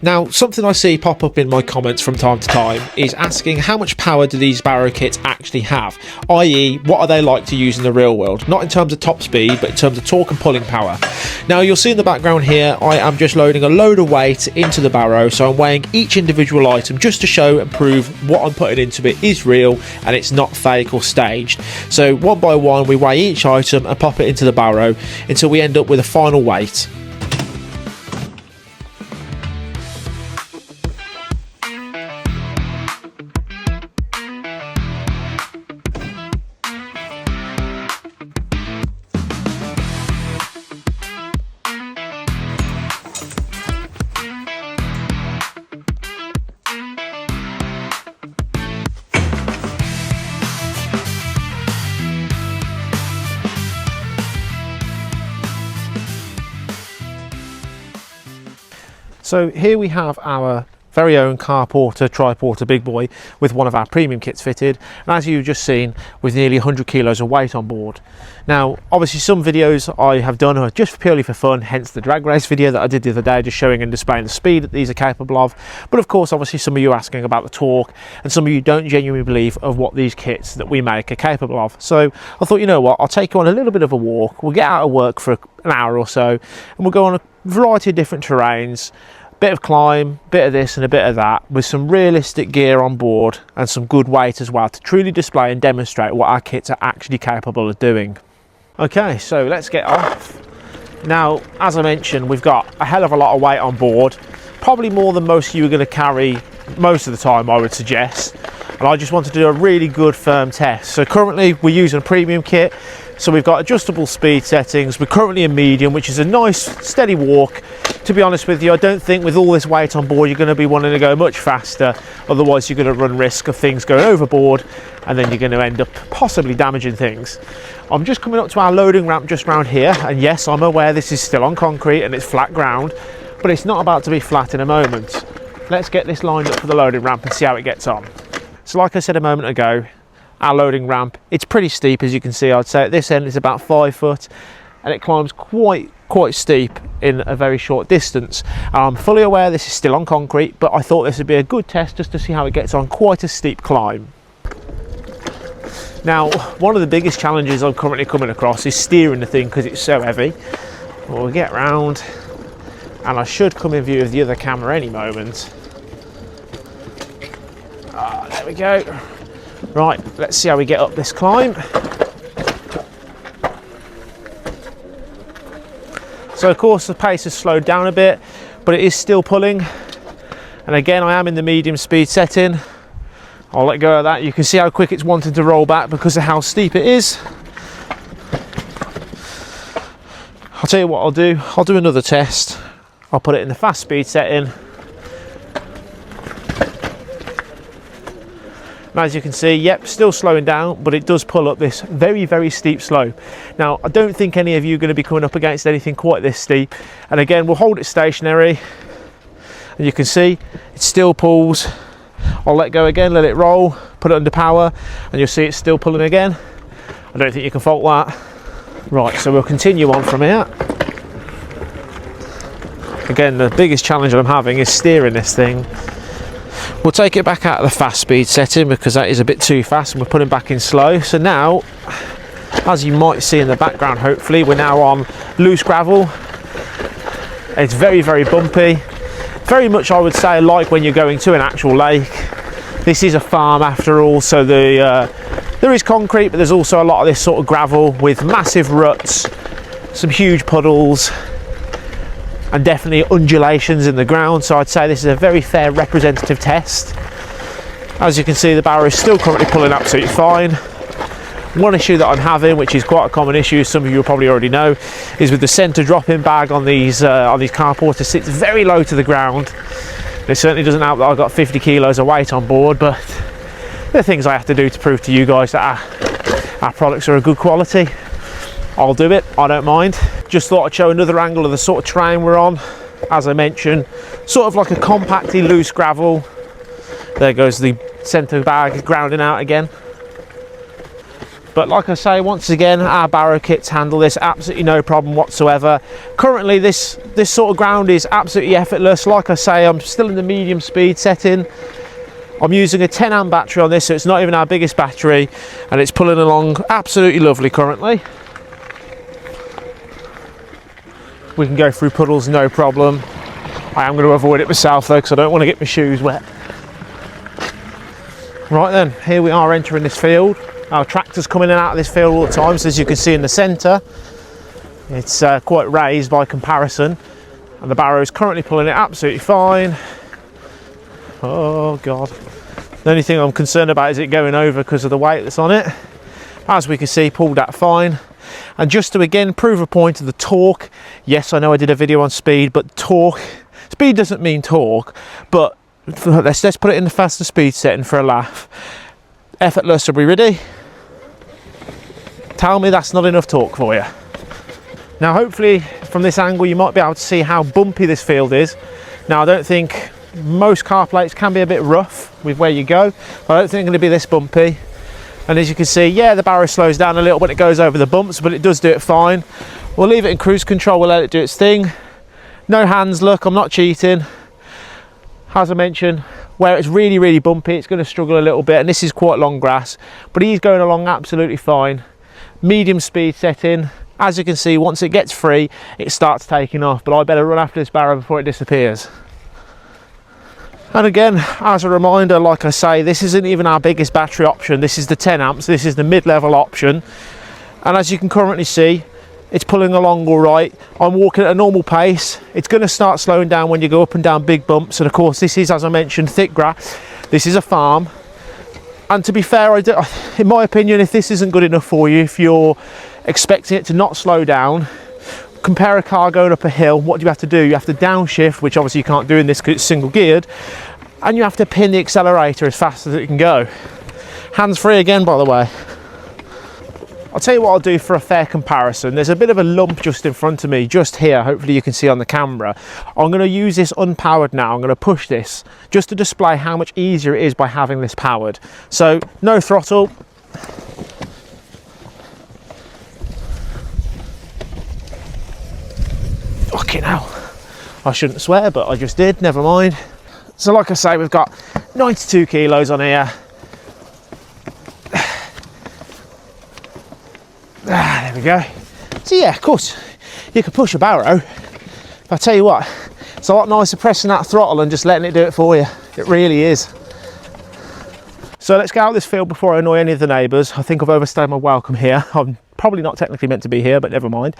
Now, something I see pop up in my comments from time to time is asking how much power do these barrow kits actually have, i.e. what are they like to use in the real world, not in terms of top speed but in terms of torque and pulling power. Now you'll see in the background here I am just loading a load of weight into the barrow, so I'm weighing each individual item just to show and prove what I'm putting into it is real and it's not fake or staged. So one by one we weigh each item and pop it into the barrow until we end up with a final weight. So here we have our very own car porter, tri-porter big boy with one of our premium kits fitted, and as you've just seen, with nearly 100 kilos of weight on board. Now obviously some videos I have done are just purely for fun, hence the drag race video that I did the other day, just showing and displaying the speed that these are capable of. But of course obviously some of you are asking about the torque, and some of you don't genuinely believe of what these kits that we make are capable of. So I thought, you know what, I'll take you on a little bit of a walk. We'll get out of work for an hour or so and we'll go on a variety of different terrains, bit of climb, bit of this and a bit of that, with some realistic gear on board and some good weight as well to truly display and demonstrate what our kits are actually capable of doing. Okay, so let's get off. Now, as I mentioned, we've got a hell of a lot of weight on board, probably more than most of you are going to carry most of the time, I would suggest. And I just wanted to do a really good firm test. So currently we're using a premium kit, so we've got adjustable speed settings. We're currently in medium, which is a nice steady walk. To be honest with you, I don't think with all this weight on board you're going to be wanting to go much faster, otherwise you're going to run risk of things going overboard and then you're going to end up possibly damaging things. I'm just coming up to our loading ramp just round here, and yes, I'm aware this is still on concrete and it's flat ground, but it's not about to be flat in a moment. Let's get this lined up for the loading ramp and see how it gets on. So like I said a moment ago, our loading ramp, it's pretty steep, as you can see. I'd say at this end it's about 5 foot and it climbs quite steep in a very short distance. I'm fully aware this is still on concrete, but I thought this would be a good test just to see how it gets on quite a steep climb. Now, one of the biggest challenges I'm currently coming across is steering the thing because it's so heavy. We'll get round and I should come in view of the other camera any moment. There we go. Right, let's see how we get up this climb. So of course the pace has slowed down a bit, but it is still pulling. And again, I am in the medium speed setting. I'll let go of that. You can see how quick it's wanting to roll back because of how steep it is. I'll tell you what I'll do another test. I'll put it in the fast speed setting. And as you can see, yep, still slowing down, but it does pull up this very steep slope. Now, I don't think any of you are going to be coming up against anything quite this steep. And again, we'll hold it stationary. And you can see it still pulls. I'll let go again, let it roll, put it under power, and you'll see it's still pulling again. I don't think you can fault that. Right, so we'll continue on from here. Again, the biggest challenge I'm having is steering this thing. We'll take it back out of the fast speed setting because that is a bit too fast, and we're putting back in slow. So now, as you might see in the background, hopefully, we're now on loose gravel. It's very bumpy. Very much, I would say, like when you're going to an actual lake. This is a farm after all, so there is concrete, but there's also a lot of this sort of gravel with massive ruts, some huge puddles, and definitely undulations in the ground. So I'd say this is a very fair representative test. As you can see, the barrow is still currently pulling absolutely fine. One issue that I'm having, which is quite a common issue, some of you will probably already know, is with the centre drop-in bag on these car porters. Sits very low to the ground. It certainly doesn't help that I've got 50 kilos of weight on board, but there are things I have to do to prove to you guys that our products are of good quality. I'll do it, I don't mind. Just thought I'd show another angle of the sort of terrain we're on. As I mentioned, sort of like a compactly loose gravel. There goes the centre bag grounding out again. But like I say, once again, our barrow kits handle this absolutely no problem whatsoever. Currently this sort of ground is absolutely effortless. Like I say, I'm still in the medium speed setting. I'm using a 10 amp battery on this, so it's not even our biggest battery, and it's pulling along absolutely lovely currently. We can go through puddles no problem. I am going to avoid it myself though, because I don't want to get my shoes wet. Right then, here we are entering this field. Our tractor's coming in and out of this field all the time, so as you can see in the centre, it's quite raised by comparison, and the barrow is currently pulling it absolutely fine. Oh god, the only thing I'm concerned about is it going over because of the weight that's on it. As we can see, pulled that fine. And just to again prove a point of the torque, yes, I know I did a video on speed, but torque, speed doesn't mean torque, but let's put it in the faster speed setting for a laugh. Effortless. Are we ready? Tell me that's not enough torque for you. Now hopefully from this angle you might be able to see how bumpy this field is. Now I don't think, most car plates can be a bit rough with where you go, but I don't think it's going to be this bumpy. And as you can see, yeah, the barrow slows down a little when it goes over the bumps, but it does do it fine. We'll leave it in cruise control, we'll let it do its thing. No hands, look, I'm not cheating. As I mentioned, where it's really, really bumpy, it's going to struggle a little bit, and this is quite long grass, but he's going along absolutely fine. Medium speed setting. As you can see, once it gets free, it starts taking off, but I better run after this barrow before it disappears. And again, as a reminder, like I say, this isn't even our biggest battery option. This is the 10 amps, this is the mid-level option. And as you can currently see, it's pulling along all right. I'm walking at a normal pace. It's going to start slowing down when you go up and down big bumps. And of course, this is, as I mentioned, thick grass. This is a farm. And to be fair, in my opinion, if this isn't good enough for you, if you're expecting it to not slow down, compare a car going up a hill. What do you have to do? You have to downshift, which obviously you can't do in this because it's single geared, and you have to pin the accelerator as fast as it can go. Hands free again, by the way. I'll tell you what I'll do for a fair comparison. There's a bit of a lump just in front of me, just here. Hopefully you can see on the camera. I'm going to use this unpowered now. I'm going to push this just to display how much easier it is by having this powered. So no throttle. Fucking hell. I shouldn't swear, but I just did, never mind. So like I say, we've got 92 kilos on here. There we go. So yeah, of course, you can push a barrow. But I tell you what, it's a lot nicer pressing that throttle and just letting it do it for you. It really is. So let's get out of this field before I annoy any of the neighbours. I think I've overstayed my welcome here. I'm probably not technically meant to be here, but never mind.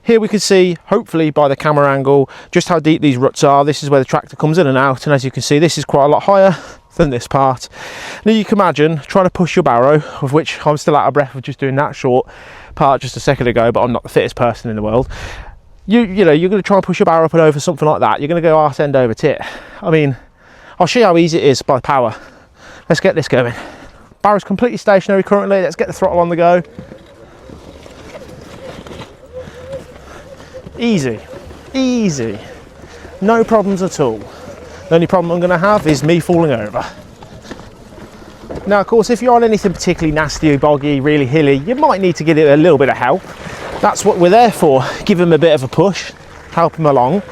Here we can see, hopefully by the camera angle, just how deep these ruts are. This is where the tractor comes in and out, and as you can see, this is quite a lot higher than this part. Now you can imagine trying to push your barrow, of which I'm still out of breath of just doing that short part just a second ago, but I'm not the fittest person in the world. You know, you're going to try and push your barrow up and over something like that. You're going to go arse end over tit. I mean, I'll show you how easy it is by power. Let's get this going. Barrow's completely stationary currently. Let's get the throttle on the go. Easy, easy, no problems at all. The only problem I'm going to have is me falling over. Now of course, if you're on anything particularly nasty, boggy, really hilly, you might need to give it a little bit of help. That's what we're there for, give him a bit of a push, help him along.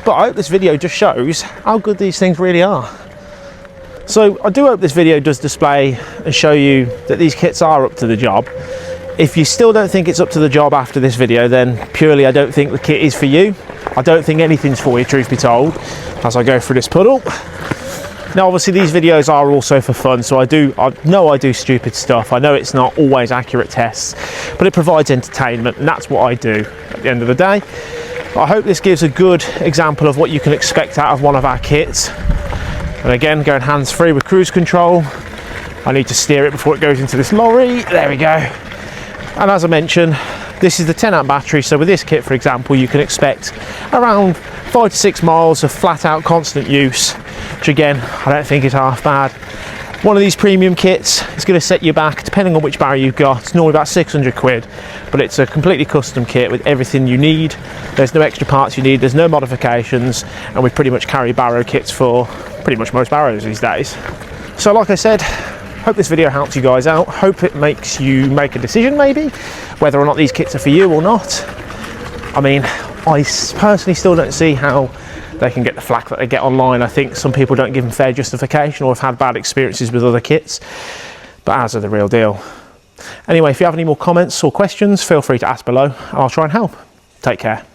But I hope this video just shows how good these things really are. So I do hope this video does display and show you that these kits are up to the job. If you still don't think it's up to the job after this video, then purely I don't think the kit is for you. I don't think anything's for you, truth be told, as I go through this puddle. Now obviously these videos are also for fun, so I know I do stupid stuff. I know it's not always accurate tests, but it provides entertainment, and that's what I do at the end of the day. I hope this gives a good example of what you can expect out of one of our kits. And again, going hands free with cruise control. I need to steer it before it goes into this lorry. There we go. And as I mentioned, this is the 10 amp battery, so with this kit for example you can expect around 5 to 6 miles of flat out constant use, which again I don't think is half bad. One of these premium kits is going to set you back, depending on which barrow you've got, it's normally about 600 quid, but it's a completely custom kit with everything you need. There's no extra parts you need, there's no modifications, and we pretty much carry barrow kits for pretty much most barrows these days. So like I said, hope this video helps you guys out. Hope it makes you make a decision maybe whether or not these kits are for you or not. I mean, I personally still don't see how they can get the flack that they get online. I think some people don't give them fair justification or have had bad experiences with other kits, but ours are the real deal. Anyway, if you have any more comments or questions, feel free to ask below. I'll try and help. Take care.